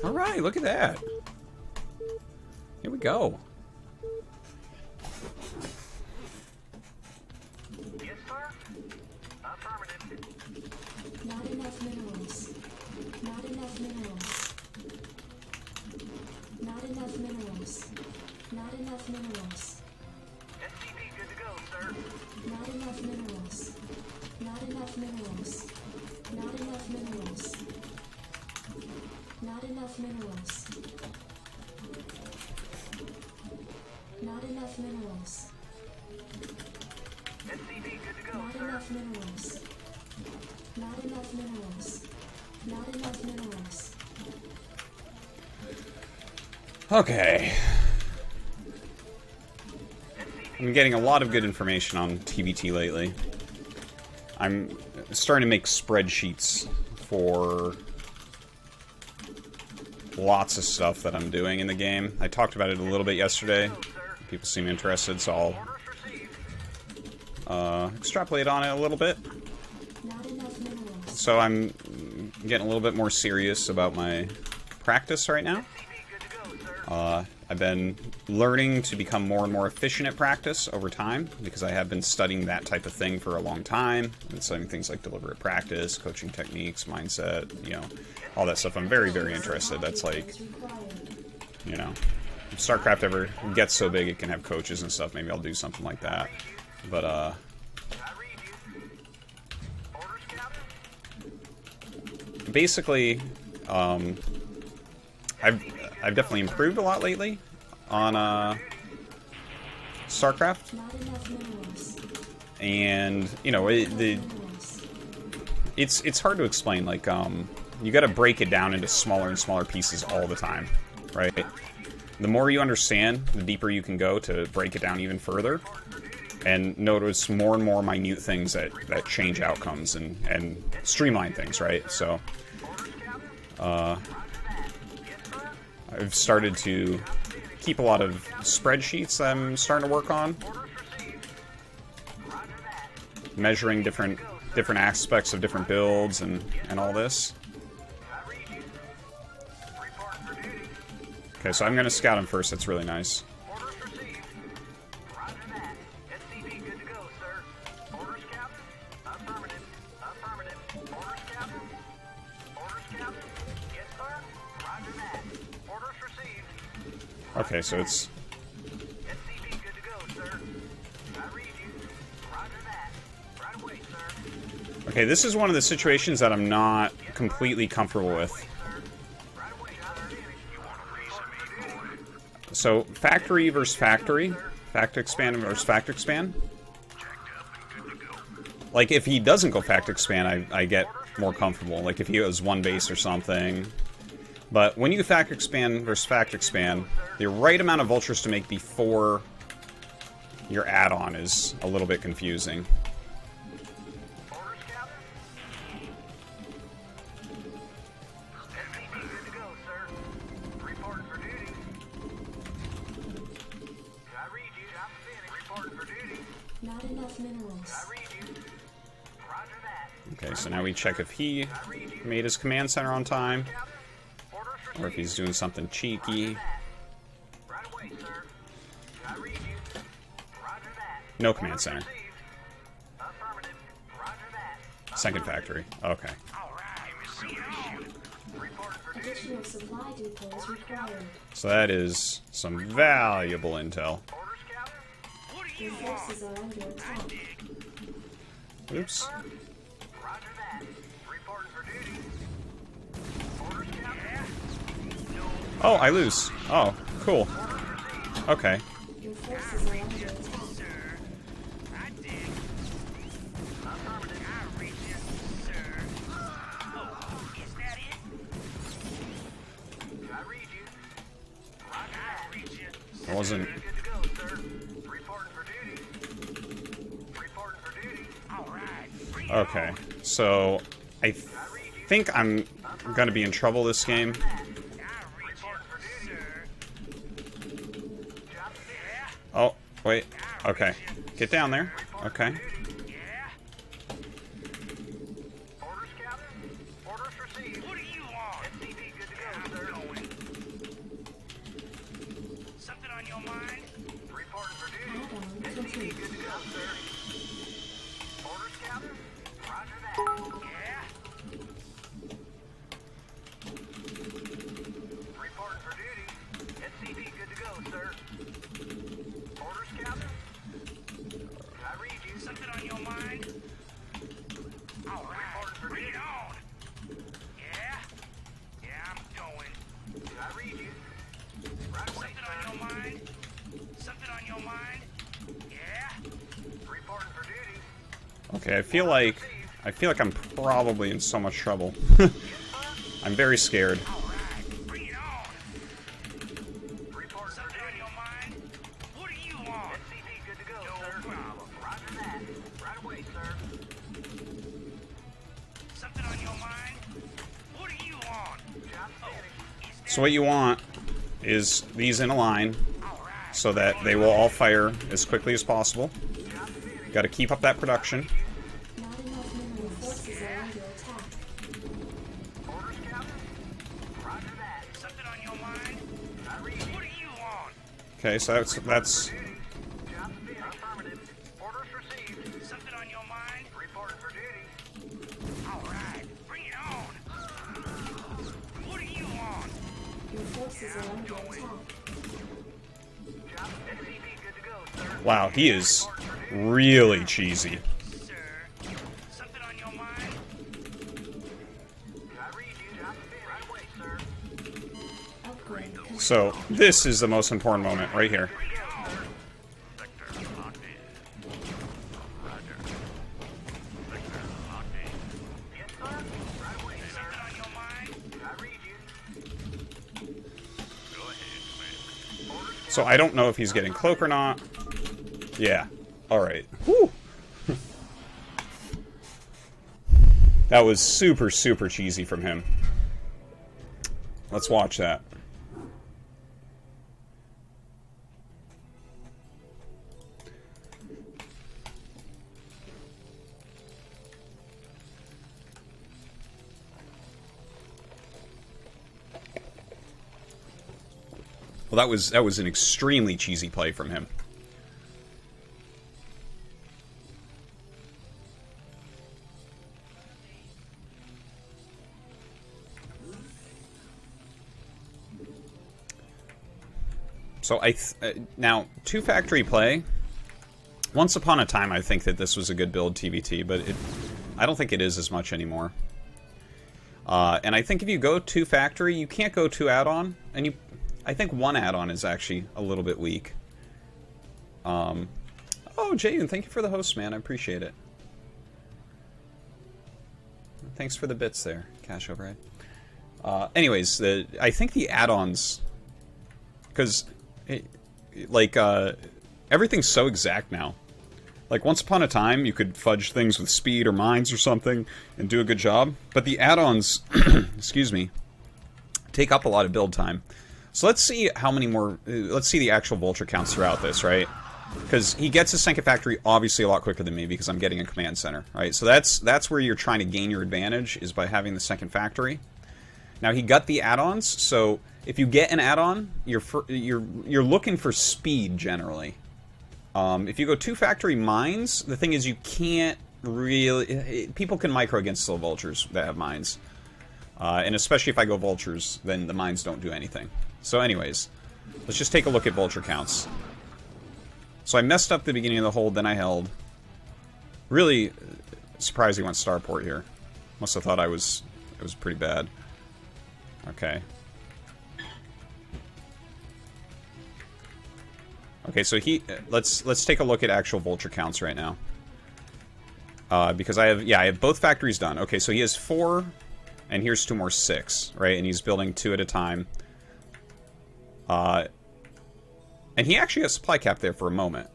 Alright, look at that. Here we go. Yes, sir. Affirmative. Not enough minerals. Not enough minerals. Not enough minerals. Not enough minerals. SCP good to go, sir. Not enough minerals. Not enough minerals. Not enough minerals. Not enough minerals. Not enough minerals. SCP good to go, Not sir. enough minerals. Not enough minerals. Not enough minerals. Okay. I'm getting a lot of good information on TBT lately. I'm starting to make spreadsheets for lots of stuff that I'm doing in the game. I talked about it a little bit yesterday. People seem interested, so I'll extrapolate on it a little bit. Not enough minerals. So I'm getting a little bit more serious about my practice right now. I've been learning to become more and more efficient at practice over time, because I have been studying that type of thing for a long time. I've been studying things like deliberate practice, coaching techniques, mindset, you know, all that stuff. I'm very, very interested. That's like, you know, if StarCraft ever gets so big it can have coaches and stuff, maybe I'll do something like that. But, I read you. Orders, Captain? basically, I've definitely improved a lot lately on StarCraft, Not enough minerals. and you know it's hard to explain. Like you got to break it down into smaller and smaller pieces all the time, right? The more you understand, the deeper you can go to break it down even further, and notice more and more minute things that change outcomes and streamline things, right? So. I've started to keep a lot of spreadsheets that I'm starting to work on, measuring different aspects of different builds and all this. Okay, so I'm going to scout him first. That's really nice. Orders received. Roger that. SCP good to go, sir. Orders, Captain? Affirmative. Affirmative. Orders, Captain? Orders, Captain? Yes, sir. Roger that. Orders received. Okay, so it's... SCP good to go, sir. I read you. Roger that. Right away, sir. Okay, this is one of the situations that I'm not completely comfortable with. Right away, sir. You want to race me, boy? So, factory versus factory. Fact expand versus fact expand. Like, if he doesn't go fact expand, I get more comfortable. Like, if he has one base or something. But when you fact expand versus fact expand, the right amount of vultures to make before your add-on is a little bit confusing. Orders, Captain? SCP good to go, sir. Reporting for duty. I read you. I'm finished. Reporting for duty. Not enough minerals. I read you. Roger that. Okay, so now we check if he made his command center on time, Orders or if he's doing something cheeky. right away, sir. I read you. Roger that. No command center. Received. Affirmative. Roger that. Second factory. Okay. All right. Reporting for duty. Additional supply depots required. So that is some valuable intel. Orders, Captain? Your forces are under attack. Oops. Roger that. Reporting for duty. Orders, Captain? Oh, I lose. Oh, cool. Okay. Your forces are under attack. I read you. Roger that. I wasn't... Good to go, sir. Reporting for duty. Reporting for duty. All right. Okay. So, I think I'm gonna be in trouble this game. Reporting for duty. Job finished. Oh, wait. Okay. Get down there. Okay. Orders, Captain? Orders received. What do you want? SCP good to go, sir. sir. Orders, Captain? I read you. Something on your mind? All right, bring it on. Yeah? Yeah, I'm going. I read you. Right away, something on your mind? Something on your mind? Yeah? Reporting for duty. Okay, I feel like I'm probably in so much trouble. I'm very scared. All right, bring it on. Report something on your mind? What do you want? SCV good to go, no sir. Problem. Roger that. Right away, sir. Something on your mind? What do you want? Job finished. So what you want is these in a line so that they will all fire as quickly as possible. Got to keep up that production. Not enough mineral forces are under attack. Orders, Captain? Roger that. Something on your mind? I read you. What do you want? Okay, so that's Job finished. Affirmative. Orders received. Something on your mind? Reporting for duty. All right, bring it on. What do you want? Your forces are under attack. Job SCV good to go, sir. wow, he is really cheesy. Sir, something on your mind? I read you. Job finished. Right away, sir. Upgrade complete. So this is the most important moment right here. Yes, sir. Right away, sir. Something on your mind? I read you. Go ahead, man. So I don't know if he's getting cloak or not. Yeah. Alright. Whew. That was super, super cheesy from him. Let's watch that. Well, that was an extremely cheesy play from him. So now 2-factory play. Once upon a time, I think that this was a good build TVT, but I don't think it is as much anymore. And I think if you go 2-factory, you can't go 2 add-on, and I think 1 add-on is actually a little bit weak. Oh, Jayun, thank you for the host, man. I appreciate it. Thanks for the bits there, Cash Overhead. Anyways, I think the add-ons, because everything's so exact now. Like, once upon a time, you could fudge things with speed or mines or something and do a good job. But the add-ons, excuse me, take up a lot of build time. So let's see how many more... let's see the actual vulture counts throughout this, right? Because he gets his second factory obviously a lot quicker than me because I'm getting a command center, right? So that's where you're trying to gain your advantage, is by having the second factory. Now, he got the add-ons, so if you get an add-on, you're looking for speed, generally. If you go 2-factory mines, the thing is you can't really... people can micro against slow vultures that have mines. And especially if I go vultures, then the mines don't do anything. So anyways, let's just take a look at vulture counts. So I messed up the beginning of the hold, then I held. Really surprised he went starport here. Must have thought it was pretty bad. Okay. Okay, so let's take a look at actual vulture counts right now. Because I have both factories done. Okay, so he has 4, and here's 2 more 6, right? And he's building 2 at a time. And he actually has supply cap there for a moment.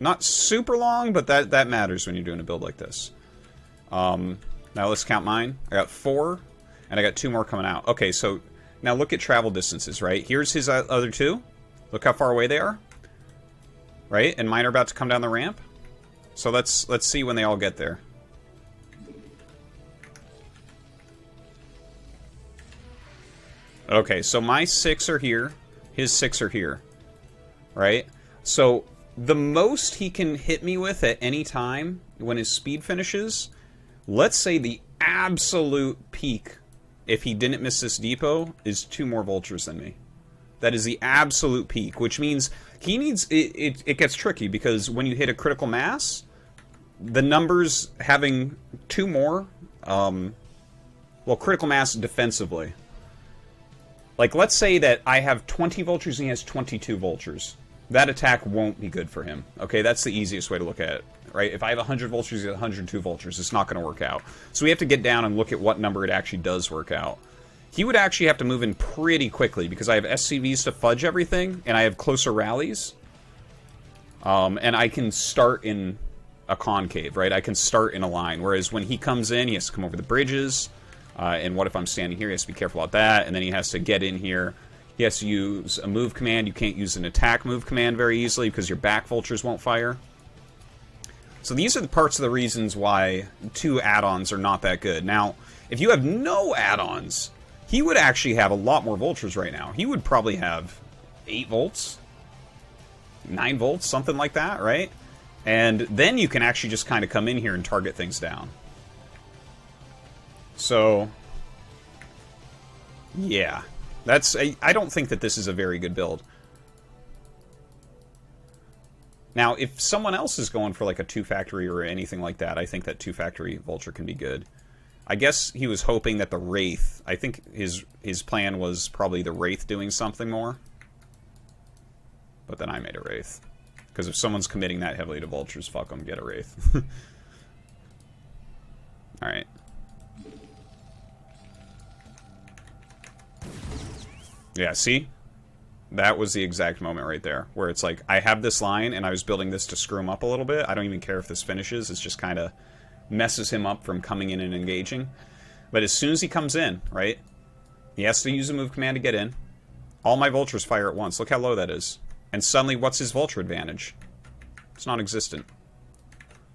Not super long, but that matters when you're doing a build like this. Now let's count mine. I got 4, and I got 2 more coming out. Okay, so now look at travel distances, right? Here's his other 2. Look how far away they are. Right? And mine are about to come down the ramp. So let's see when they all get there. Okay, so my 6 are here. His 6 are here. Right? So the most he can hit me with at any time when his speed finishes, let's say the absolute peak, if he didn't miss this depot, is 2 more vultures than me. That is the absolute peak, which means he needs... It gets tricky, because when you hit a critical mass, the numbers having 2 more... well, critical mass defensively. Like, let's say that I have 20 vultures and he has 22 vultures. That attack won't be good for him. Okay, that's the easiest way to look at it, right? If I have 100 vultures, he has 102 vultures. It's not going to work out. So we have to get down and look at what number it actually does work out. He would actually have to move in pretty quickly, because I have SCVs to fudge everything, and I have closer rallies. And I can start in a concave, right? I can start in a line, whereas when he comes in, he has to come over the bridges. And what if I'm standing here? He has to be careful about that. And then he has to get in here. He has to use a move command. You can't use an attack move command very easily because your back vultures won't fire. So these are the parts of the reasons why 2 add-ons are not that good. Now, if you have no add-ons, he would actually have a lot more vultures right now. He would probably have 8 volts, 9 volts, something like that, right? And then you can actually just kind of come in here and target things down. So, yeah, that's... I don't think that this is a very good build. Now, if someone else is going for like a 2-factory or anything like that, I think that 2-factory Vulture can be good. I guess he was hoping that the Wraith... I think his plan was probably the Wraith doing something more. But then I made a Wraith. Because if someone's committing that heavily to Vultures, fuck them, get a Wraith. Alright. Yeah, see? That was the exact moment right there, where it's like, I have this line, and I was building this to screw him up a little bit. I don't even care if this finishes. It's just kind of messes him up from coming in and engaging. But as soon as he comes in, right, he has to use a move command to get in. All my vultures fire at once. Look how low that is. And suddenly, what's his vulture advantage? It's non-existent.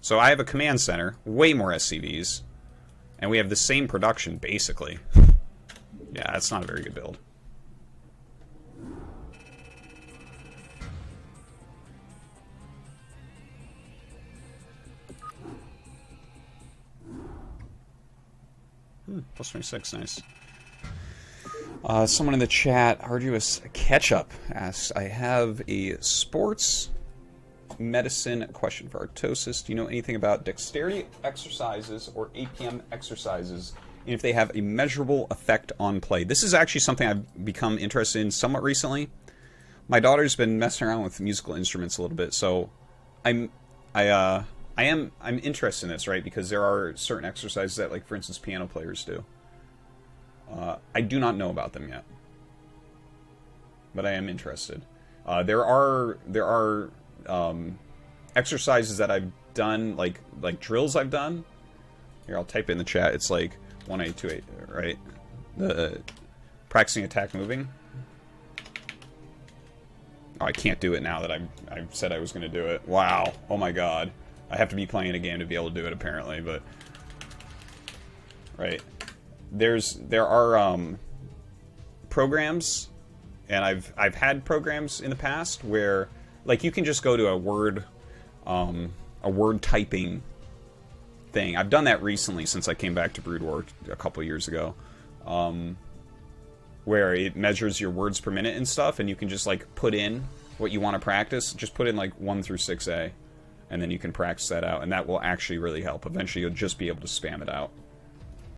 So I have a command center, way more SCVs, and we have the same production, basically. Yeah, that's not a very good build. Plus 26, nice. Someone in the chat, Arduous Ketchup, asks, I have a sports medicine question for Artosis. Do you know anything about dexterity exercises or APM exercises, and if they have a measurable effect on play? This is actually something I've become interested in somewhat recently. My daughter's been messing around with musical instruments a little bit, so I'm interested in this, right? Because there are certain exercises that, like, for instance, piano players do. I do not know about them yet, but I am interested. There are exercises that I've done, like drills I've done. Here, I'll type it in the chat. It's like 1828, right? The practicing attack moving. Oh, I can't do it now that I said I was going to do it. Wow. Oh my god. I have to be playing a game to be able to do it, apparently, but... Right. There are programs, and I've had programs in the past where, like, you can just go to a word typing thing. I've done that recently since I came back to Brood War a couple years ago, where it measures your words per minute and stuff, and you can just, like, put in what you want to practice. Just put in, like, 1 through 6A, and then you can practice that out, and that will actually really help. Eventually, you'll just be able to spam it out.